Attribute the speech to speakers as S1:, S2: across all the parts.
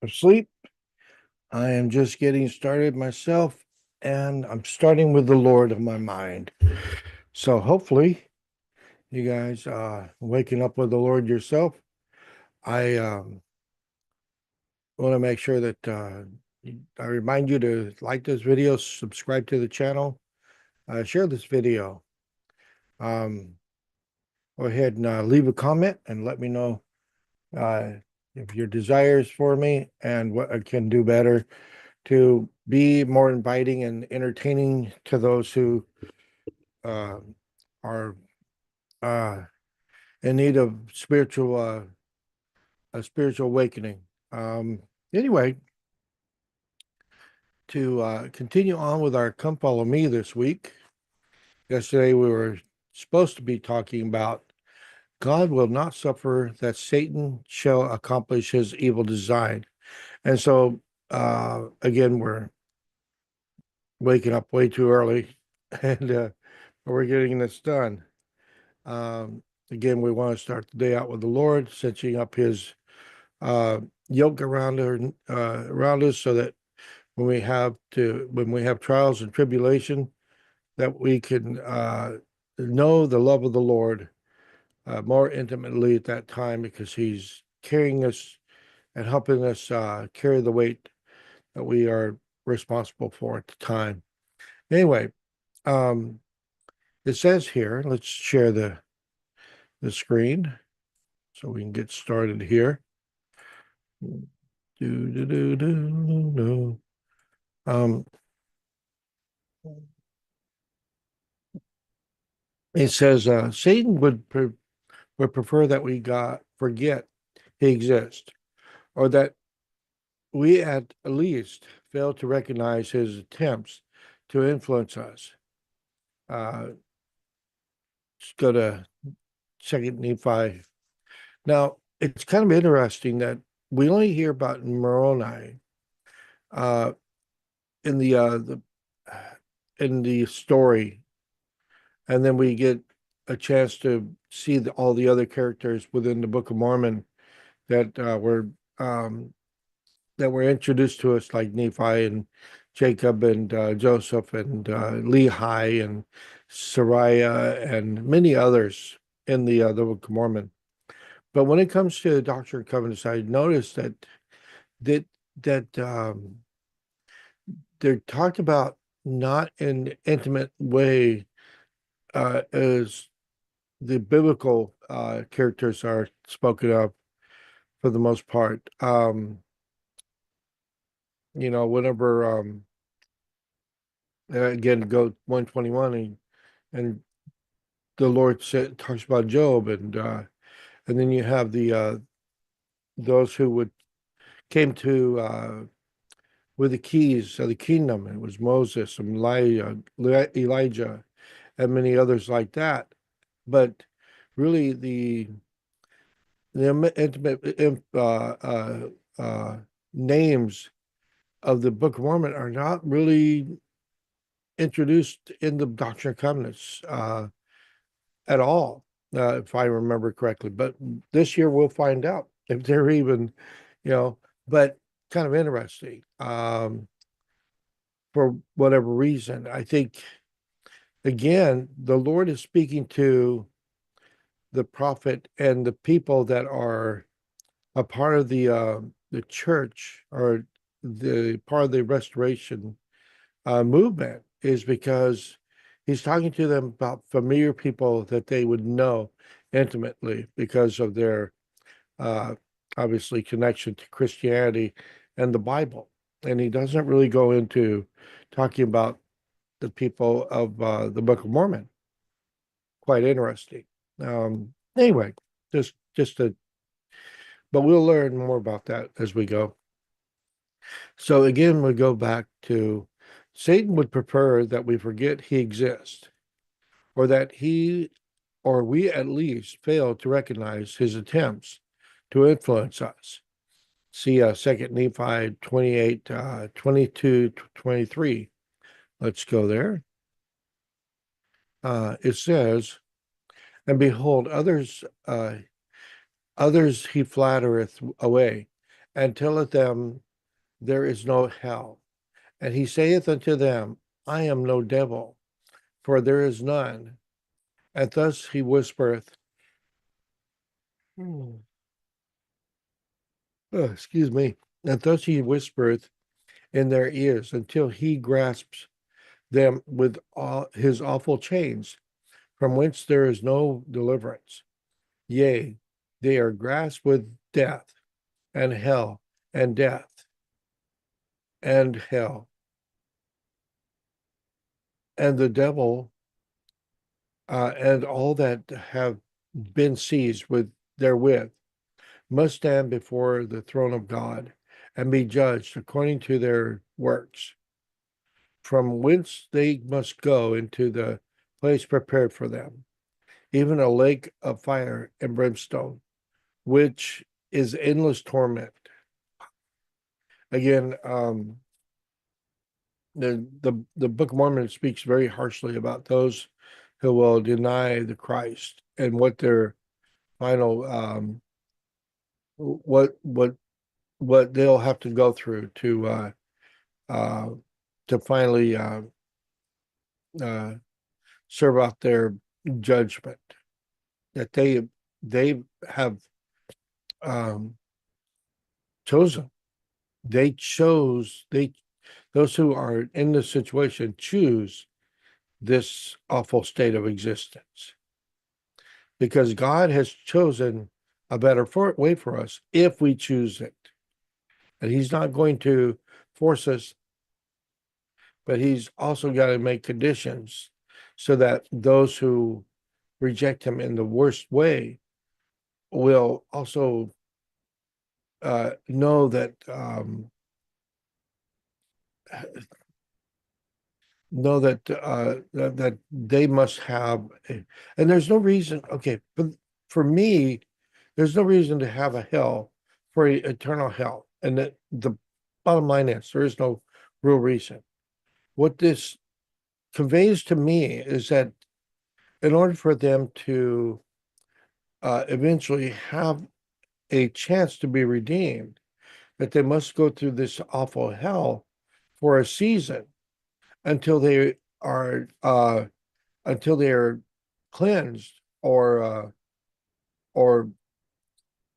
S1: asleep. I am just getting started myself, and I'm starting with the Lord of my mind. So hopefully, you guys waking up with the Lord yourself. I want to make sure that I remind you to like this video, subscribe to the channel, share this video. Um, Go ahead and leave a comment and let me know uh, if your desires for me and what I can do better to be more inviting and entertaining to those who uh, are uh, in need of a spiritual awakening. Um, anyway, to continue on with our "Come Follow Me" this week. Yesterday we were supposed to be talking about God will not suffer that Satan shall accomplish his evil design, and so again we're waking up way too early, and we're getting this done. Um, Again, we want to start the day out with the Lord, cinching up His uh, yoke around us, so that when we have trials and tribulation, that we can know the love of the Lord more intimately at that time, because He's carrying us and helping us carry the weight that we are responsible for at the time. Anyway, um, it says here, let's share the screen so we can get started here. Do, do, do, do, do. Um, it says Satan would prefer that we forget he exists, or that we at least fail to recognize his attempts to influence us. Let's go to Second Nephi. Now, it's kind of interesting that we only hear about Moroni uh, in the in the story, and then we get a chance to see all the other characters within the Book of Mormon that um, that were introduced to us, like Nephi and Jacob and Joseph and Lehi and Sariah and many others in the Book of Mormon. But when it comes to Doctrine and Covenants, I noticed that that they're talked about not in an intimate way as the biblical characters are spoken of for the most part. Whenever again go 121, and the Lord talks about Job, and then you have the those who would came to with the keys of the kingdom. It was Moses and Elijah, and many others like that. But really, the intimate names of the Book of Mormon are not really introduced in the Doctrine and Covenants at all, if I remember correctly. But this year we'll find out if they're even, you know, but kind of interesting. For whatever reason, I think, again, the Lord is speaking to the prophet and the people that are a part of the church, or the part of the restoration movement, is because he's talking to them about familiar people that they would know intimately because of their uh, obviously connection to Christianity and the Bible. And he doesn't really go into talking about the people of the Book of Mormon. Quite interesting. Anyway, just a, but we'll learn more about that as we go. So again, we go back to Satan would prefer that we forget he exists, or that he or we at least fail to recognize his attempts to influence us. See 2 Nephi 28, 22 to 23. Let's go there. It says, and behold, others he flattereth away, and telleth them, there is no hell. And he saith unto them, I am no devil, for there is none. And thus he whispereth, excuse me, and thus he whispereth in their ears until he grasps them with all his awful chains, from whence there is no deliverance. Yea, they are grasped with death and hell and death and hell. And the devil and all that have been seized with therewith must stand before the throne of God and be judged according to their works, from whence they must go into the place prepared for them, even a lake of fire and brimstone, which is endless torment. Again, the Book of Mormon speaks very harshly about those who will deny the Christ and what their final what what what they'll have to go through uh, to finally uh, serve out their judgment that they have um, chosen. They chose they those who are in this situation choose this awful state of existence because God has chosen a better way for us if we choose it. And he's not going to force us, but he's also got to make conditions so that those who reject him in the worst way will also know that that they must have and there's no reason, okay, but for me there's no reason to have a hell for eternal hell, and that the bottom line is there is no real reason. What this conveys to me is that in order for them to eventually have a chance to be redeemed, that they must go through this awful hell for a season until they are until they are cleansed or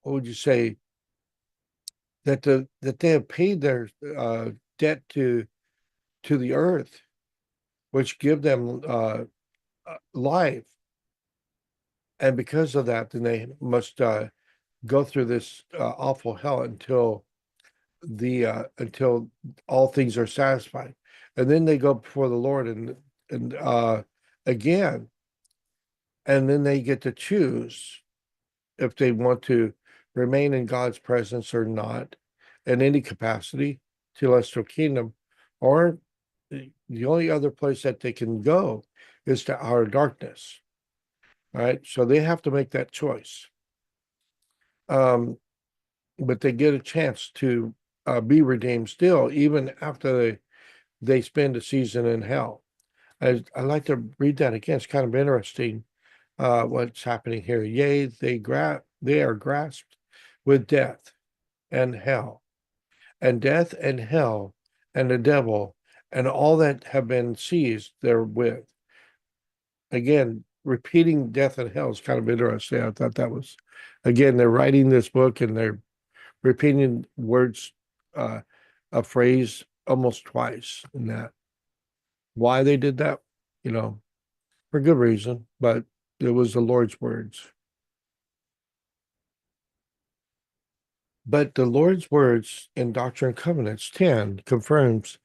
S1: what would you say that they have paid their debt to the earth, which give them life, and because of that, then they must go through this awful hell until all things are satisfied, and then they go before the Lord and again, and then they get to choose if they want to remain in God's presence or not in any capacity, celestial kingdom, or the only other place that they can go is to outer darkness. Right, so they have to make that choice. Um, but they get a chance to be redeemed still, even after they spend a season in hell. I like to read that again. It's kind of interesting what's happening here. Yea, they are grasped with death and hell, and death and hell and the devil and all that have been seized therewith. Again, repeating death and hell is kind of interesting. I thought that was, again, they're writing this book and they're repeating words, uh, a phrase almost twice in that. Why they did that, you know, for good reason, but it was the Lord's words. But the Lord's words in Doctrine and Covenants 10 confirms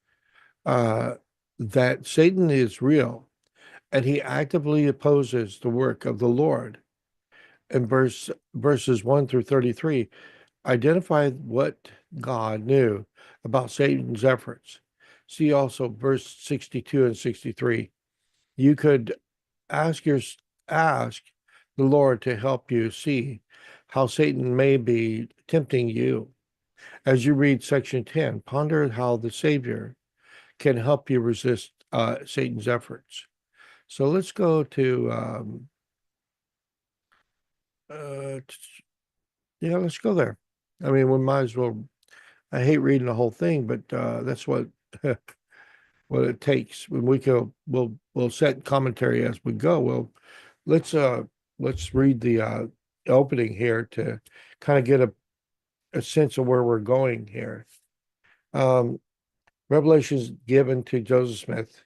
S1: uh, that Satan is real and he actively opposes the work of the Lord. In verses 1 through 33, identify what God knew about Satan's efforts. See also verse 62 and 63. You could ask your ask the Lord to help you see how Satan may be tempting you. As you read section 10, ponder how the Savior can help you resist Satan's efforts. So let's go to uh, yeah, let's go there. I mean, we might as well I hate reading the whole thing, but that's what what it takes. When we can, we'll set commentary as we go. Well, let's uh let's read the opening here to kind of get a sense of where we're going here. Um, Revelations given to Joseph Smith,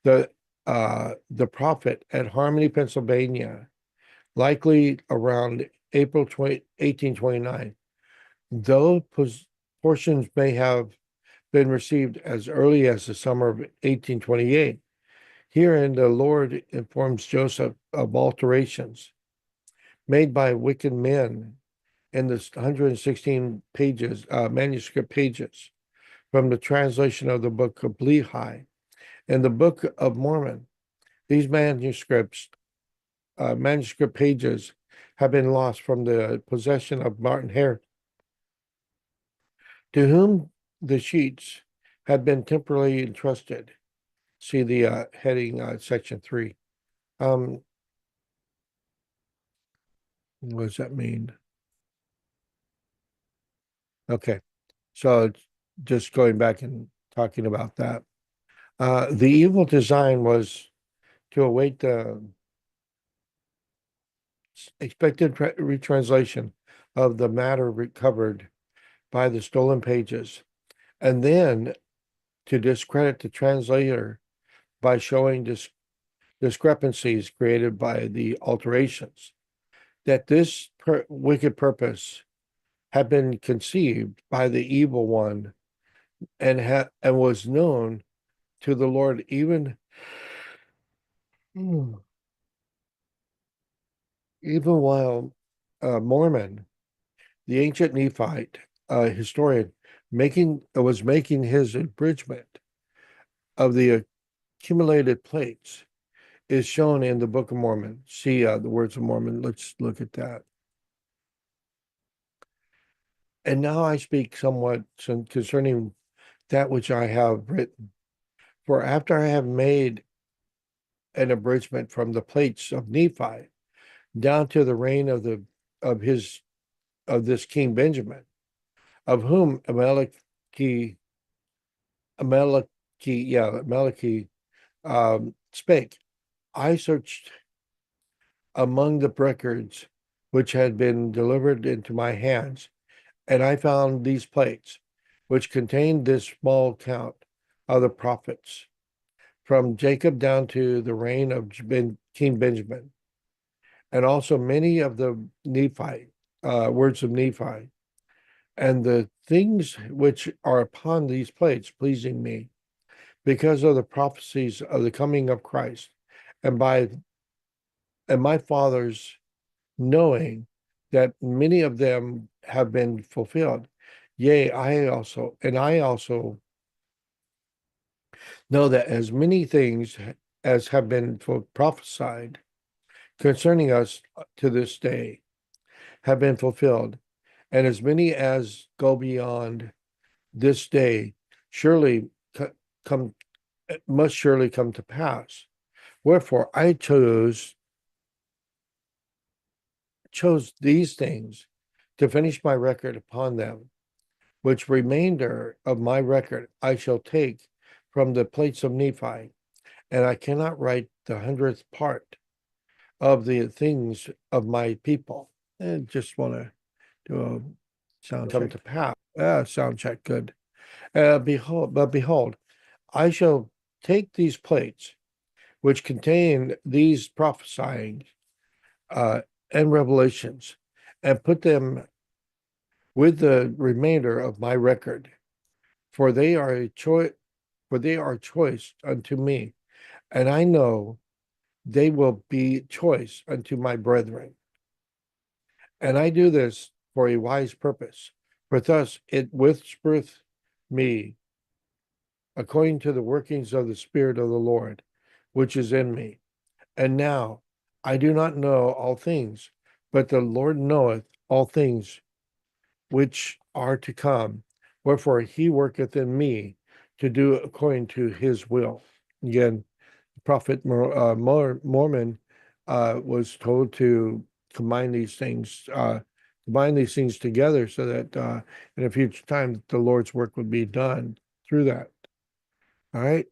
S1: the prophet at Harmony, Pennsylvania, likely around April 20, 1829. Though portions may have been received as early as the summer of 1828, herein the Lord informs Joseph of alterations made by wicked men in the 116 pages, manuscript pages from the translation of the book of Lehi and the Book of Mormon. These manuscript pages have been lost from the possession of Martin Hare, to whom the sheets had been temporarily entrusted. See the heading, section 3. What does that mean? Okay, so just going back and talking about that. The evil design was to await the expected retranslation of the matter recovered by the stolen pages, and then to discredit the translator by showing discrepancies created by the alterations. That this wicked purpose had been conceived by the evil one and was known to the Lord even while Mormon, the ancient Nephite historian, was making his abridgment of the accumulated plates, is shown in the Book of Mormon. See the words of Mormon. Let's look at that. And now I speak somewhat concerning that which I have written. For after I have made an abridgment from the plates of Nephi down to the reign of his of this King Benjamin, of whom Amaleki spake. I searched among the records which had been delivered into my hands, and I found these plates, which contained this small account of the prophets from Jacob down to the reign of King Benjamin, and also many of the Nephi words of Nephi, and the things which are upon these plates pleasing me, because of the prophecies of the coming of Christ, and my fathers knowing that many of them have been fulfilled. Yea, I also know that as many things as have been prophesied concerning us to this day have been fulfilled, and as many as go beyond this day surely come must surely come to pass. Wherefore I chose these things to finish my record upon them, which remainder of my record I shall take from the plates of Nephi, and I cannot write the 100th part of the things of my people. And just want to do a sound come to pass. Sound check, good. Behold, I shall take these plates, which contain these prophesying and revelations, and put them with the remainder of my record, for they are choice unto me, and I know they will be choice unto my brethren. And I do this for a wise purpose, for thus it whispereth me, according to the workings of the Spirit of the Lord, which is in me. And now I do not know all things, but the Lord knoweth all things which are to come. Wherefore he worketh in me to do according to his will. Again, Prophet Mormon was told to combine these things bind these things together so that in a future time the Lord's work would be done through that. All right.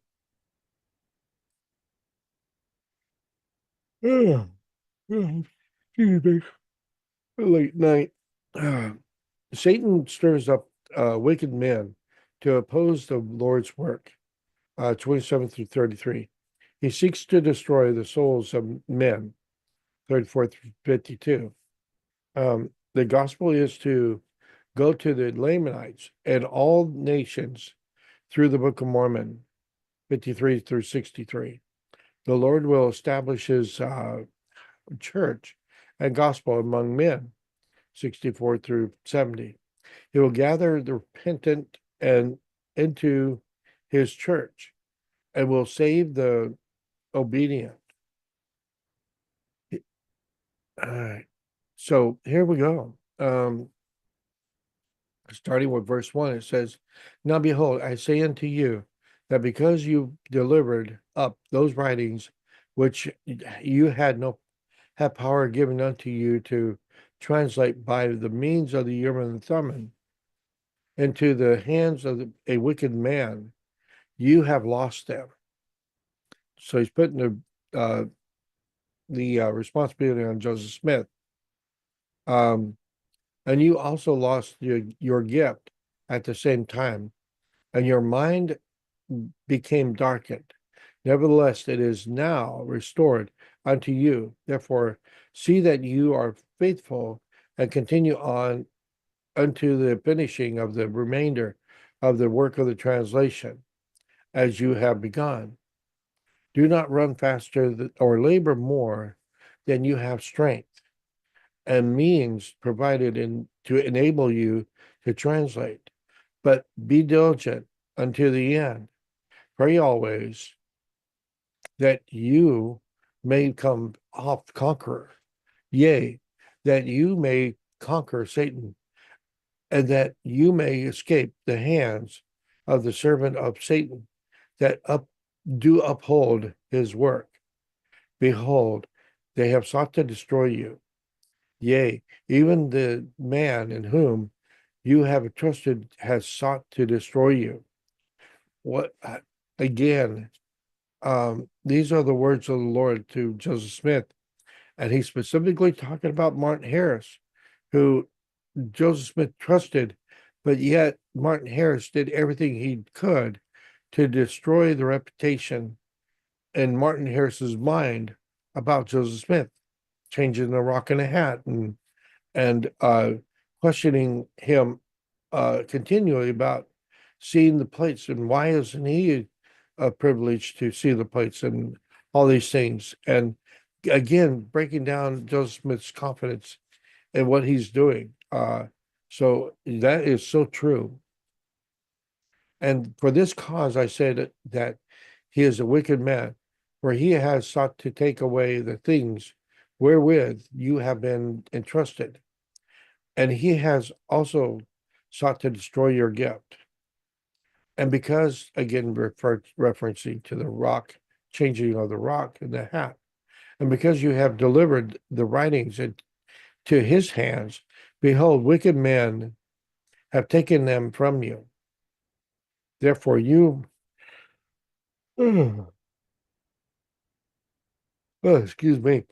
S1: Excuse me. Late night. Satan stirs up wicked men to oppose the Lord's work. 27 through 33. He seeks to destroy the souls of men. 34 through 52. The gospel is to go to the Lamanites and all nations through the Book of Mormon, 53 through 63. The Lord will establish his church and gospel among men, 64 through 70. He will gather the repentant and into his church and will save the obedient. All right. So here we go. Starting with verse 1, it says, Now behold, I say unto you that because you delivered up those writings which you had power given unto you to translate by the means of the Urim and Thummim into the hands of a wicked man, you have lost them. So he's putting the responsibility on Joseph Smith. And you also lost your gift at the same time, and your mind became darkened. Nevertheless, it is now restored unto you. Therefore, see that you are faithful and continue on unto the finishing of the remainder of the work of the translation, as you have begun. Do not run faster or labor more than you have strength and means provided to enable you to translate, but be diligent unto the end. Pray always that you may come off conqueror, yea, that you may conquer Satan, and that you may escape the hands of the servant of Satan, that do uphold his work. Behold, they have sought to destroy you. Yea, even the man in whom you have trusted has sought to destroy you. What again? These are the words of the Lord to Joseph Smith, and he's specifically talking about Martin Harris, who Joseph Smith trusted, but yet Martin Harris did everything he could to destroy the reputation in Martin Harris's mind about Joseph Smith, changing the rock in a hat and questioning him continually about seeing the plates and why isn't he privileged to see the plates and all these things. And again, breaking down Joseph Smith's confidence in what he's doing. So that is so true. And for this cause, I said that he is a wicked man, for he has sought to take away the things wherewith you have been entrusted. And he has also sought to destroy your gift. And because, again, referencing to the rock, changing of the rock in the hat, and because you have delivered the writings into his hands, behold, wicked men have taken them from you. Therefore, excuse me,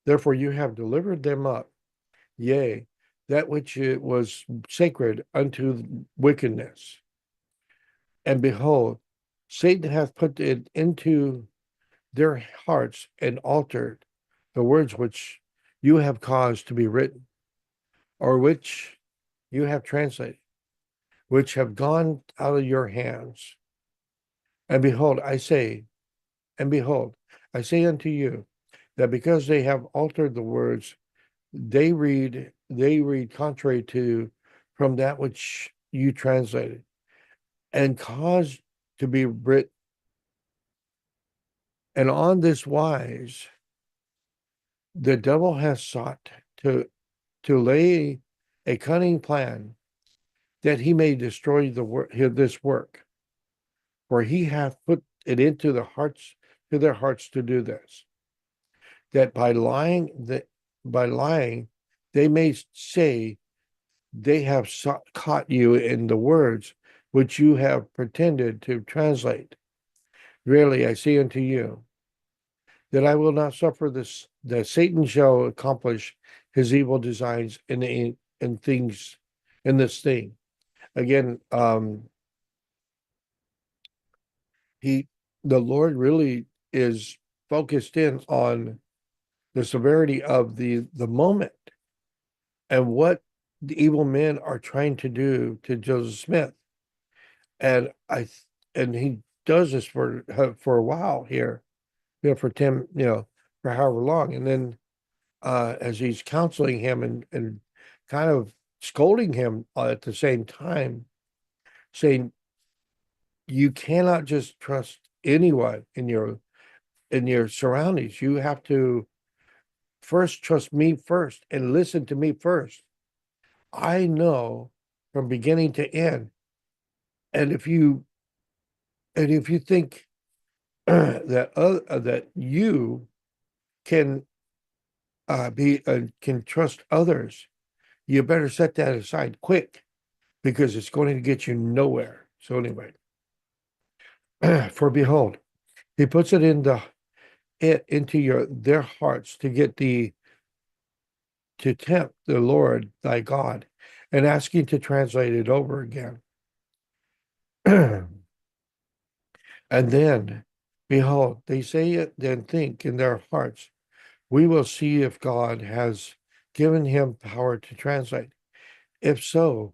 S1: therefore you have delivered them up. Yea, that which it was sacred unto wickedness. And behold, Satan hath put it into their hearts and altered the words which you have caused to be written, or which you have translated, which have gone out of your hands. And behold, I say unto you, that because they have altered the words, they read contrary to from that which you translated, and caused to be written. And on this wise, the devil has sought to lay a cunning plan that he may destroy this work, for he hath put it into their hearts to do this, that by lying they may say they have caught you in the words which you have pretended to translate. Verily, I say unto you, that I will not suffer this, that Satan shall accomplish his evil designs in things, in this thing. Again, he, the Lord really is focused in on the severity of the moment and what the evil men are trying to do to Joseph Smith. And and he does this for a while here, for 10, for however long. And then as he's counseling him and kind of scolding him at the same time, saying, you cannot just trust anyone in your surroundings. You have to first trust me first and listen to me first. I know from beginning to end. And if you think that you can can trust others, you better set that aside quick because it's going to get you nowhere. So anyway, for behold, he puts it into their hearts to tempt the Lord thy God, and asking to translate it over again. And then, behold, they say it, then think in their hearts, we will see if God has given him power to translate. If so,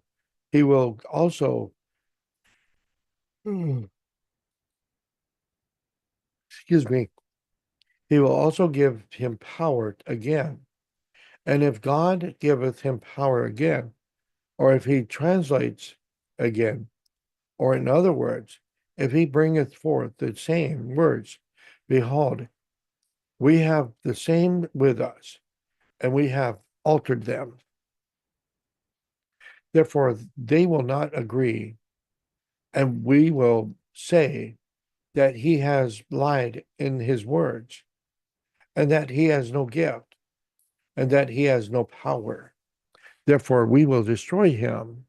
S1: he will also, excuse me, he will also give him power again. And if God giveth him power again, or if he translates again, or in other words, if he bringeth forth the same words, behold, we have the same with us, and we have altered them. Therefore, they will not agree, and we will say that he has lied in his words, and that he has no gift, and that he has no power. Therefore, we will destroy him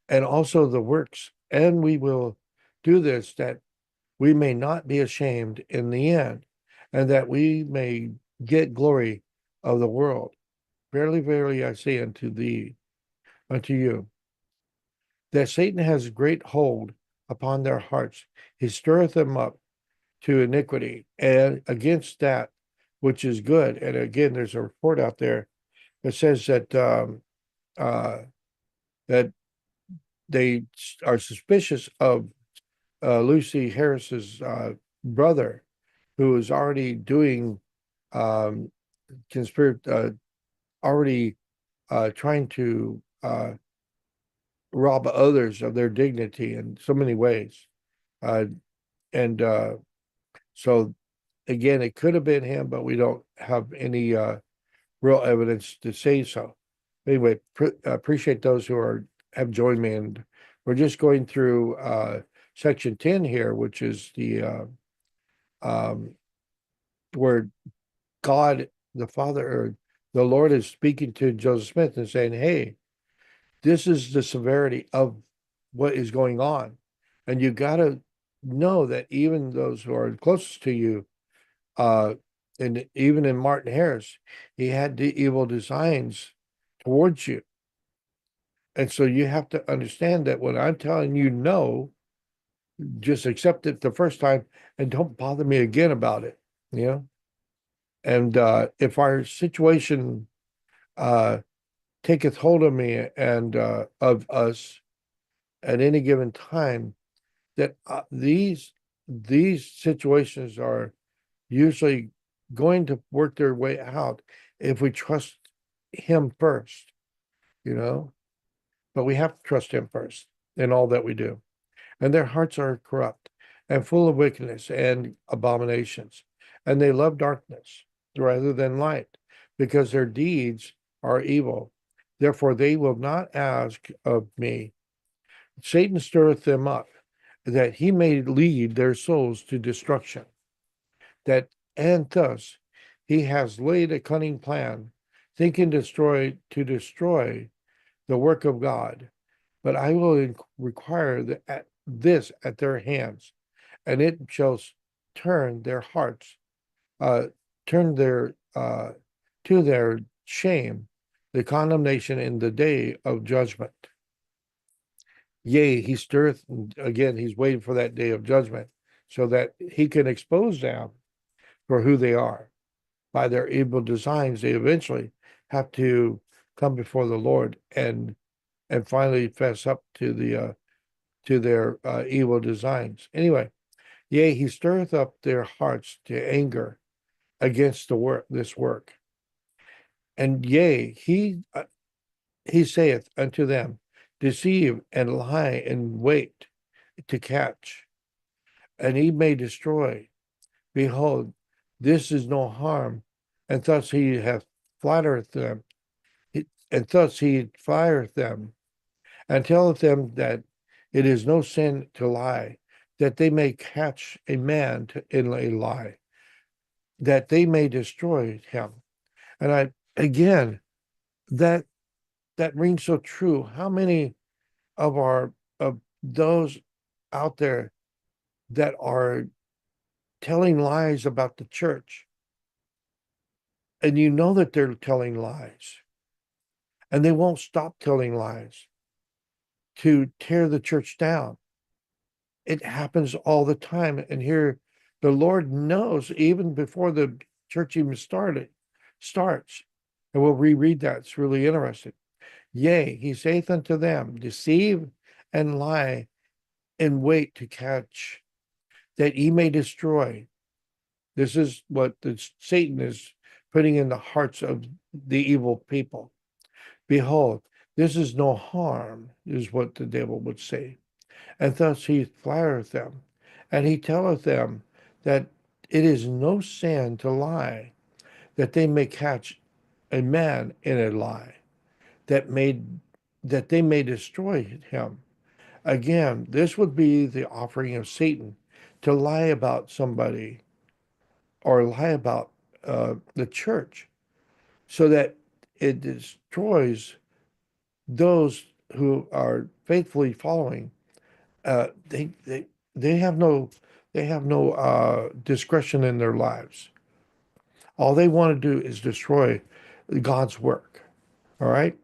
S1: and also the works, and we will do this that we may not be ashamed in the end, and that we may get glory of the world. Verily, verily, I say unto you, that Satan has great hold upon their hearts. He stirreth them up to iniquity and against that which is good. And again, there's a report out there that says uh, that they are suspicious of Lucy Harris's brother, who is already doing um, already trying to rob others of their dignity in so many ways. Uh, and so, again, it could have been him, but we don't have any real evidence to say so. Anyway, appreciate those who have joined me, and we're just going through section 10 here, which is the um, where God, the Father, or the Lord is speaking to Joseph Smith and saying, hey, this is the severity of what is going on. And you got to know that even those who are closest to you, uh, and even in Martin Harris, he had the evil designs towards you. And so you have to understand that when I'm telling you no, just accept it the first time and don't bother me again about it, you know? And if our situation uh, taketh hold of me and of us at any given time, that these situations are usually going to work their way out if we trust him first, you know. But we have to trust him first in all that we do. And their hearts are corrupt and full of wickedness and abominations, and they love darkness rather than light, because their deeds are evil. Therefore they will not ask of me. Satan stirreth them up, that he may lead their souls to destruction. And thus he has laid a cunning plan, thinking to destroy the work of God, but I will require this at their hands, and it shall turn their hearts, uh, turn their to their shame, the condemnation in the day of judgment. Yea, he stirreth, again, he's waiting for that day of judgment so that he can expose them for who they are. By their evil designs, they eventually have to come before the Lord and finally fess up to their evil designs. Anyway, yea, he stirreth up their hearts to anger against this work. And yea, he saith unto them, deceive and lie and wait to catch, and he may destroy. Behold, this is no harm, and thus he hath flattereth them, and thus he fireth them, and telleth them that it is no sin to lie, that they may catch a man in a lie, that they may destroy him. And again, that that rings so true. How many of those out there that are telling lies about the church, and you know that they're telling lies, and they won't stop telling lies to tear the church down. It happens all the time. And here the Lord knows even before the church even starts. And we'll reread that. It's really interesting. Yea, he saith unto them, deceive and lie and wait to catch, that ye may destroy. This is what Satan is putting in the hearts of the evil people. Behold, this is no harm, is what the devil would say. And thus he flattereth them, and he telleth them that it is no sin to lie, that they may catch a man in a lie, that they may destroy him. Again, this would be the offering of Satan, to lie about somebody or lie about the church, so that it destroys those who are faithfully following. uh, they they they have no discretion in their lives. All they want to do is destroy God's work. All right,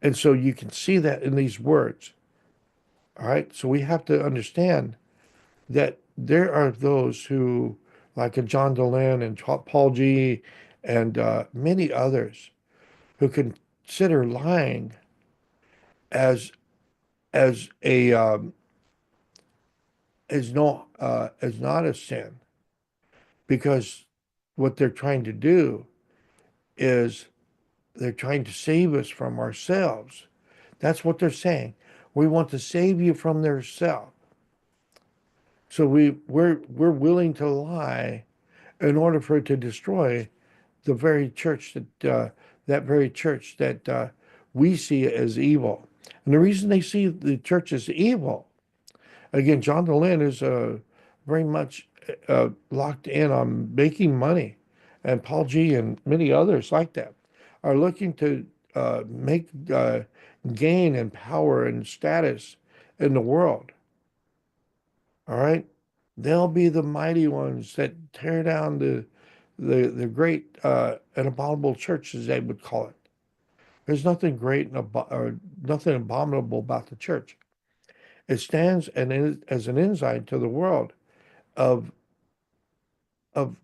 S1: and so you can see that in these words. All right, so we have to understand that there are those who, like a John Dehlin and Paul G. and many others, who consider lying as a as not a sin, because what they're trying to do is they're trying to save us from ourselves. That's what they're saying. We want to save you from their self. So we're willing to lie in order for it to destroy the very church that very church that we see as evil. And the reason they see the church as evil, again, John Dehlin is very much locked in on making money, and Paul G. and many others like that are looking to make gain and power and status in the world. All right, they'll be the mighty ones that tear down the great and abominable church, as they would call it. There's nothing great or nothing abominable about the church. It stands as an insight to the world of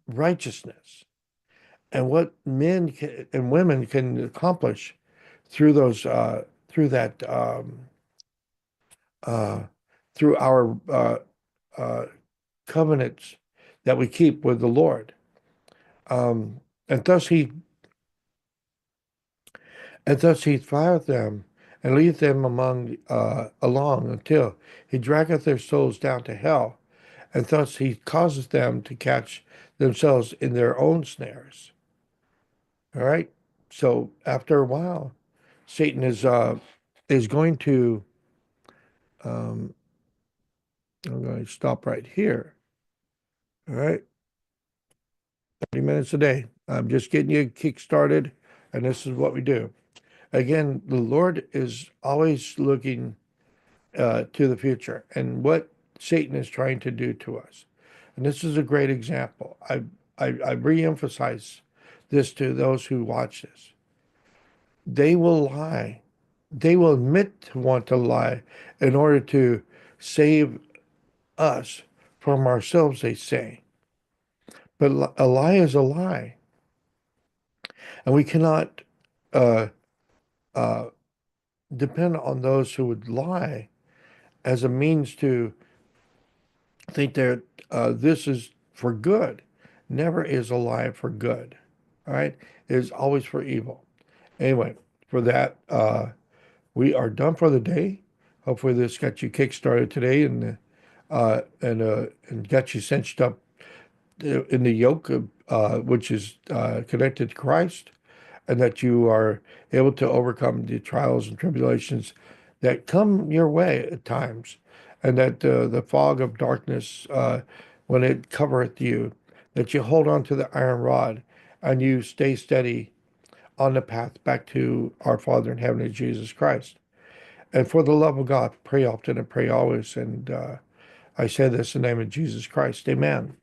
S1: righteousness and what men and women can accomplish through through that uh, through our uh, covenants that we keep with the Lord. Um, and thus he fieth them and leadeth them along until he draggeth their souls down to hell, and thus he causes them to catch themselves in their own snares. All right. So after a while, Satan is going to um, I'm going to stop right here. All right. 30 minutes a day. I'm just getting you kick started, and this is what we do. Again, the Lord is always looking to the future and what Satan is trying to do to us. And this is a great example. I re-emphasize this to those who watch this. They will lie. They will admit to want to lie in order to save us from ourselves, they say. But a lie is a lie. And we cannot uh, uh, depend on those who would lie as a means to think that this is for good. Never is a lie for good. All right. It is always for evil. Anyway, for that, we are done for the day. Hopefully this got you kick-started today and got you cinched up in the yoke of, which is connected to Christ, and that you are able to overcome the trials and tribulations that come your way at times, and that the fog of darkness, when it covereth you, that you hold on to the iron rod and you stay steady on the path back to our Father in heaven, Jesus Christ. And for the love of God, pray often and pray always. And I say this in the name of Jesus Christ. Amen.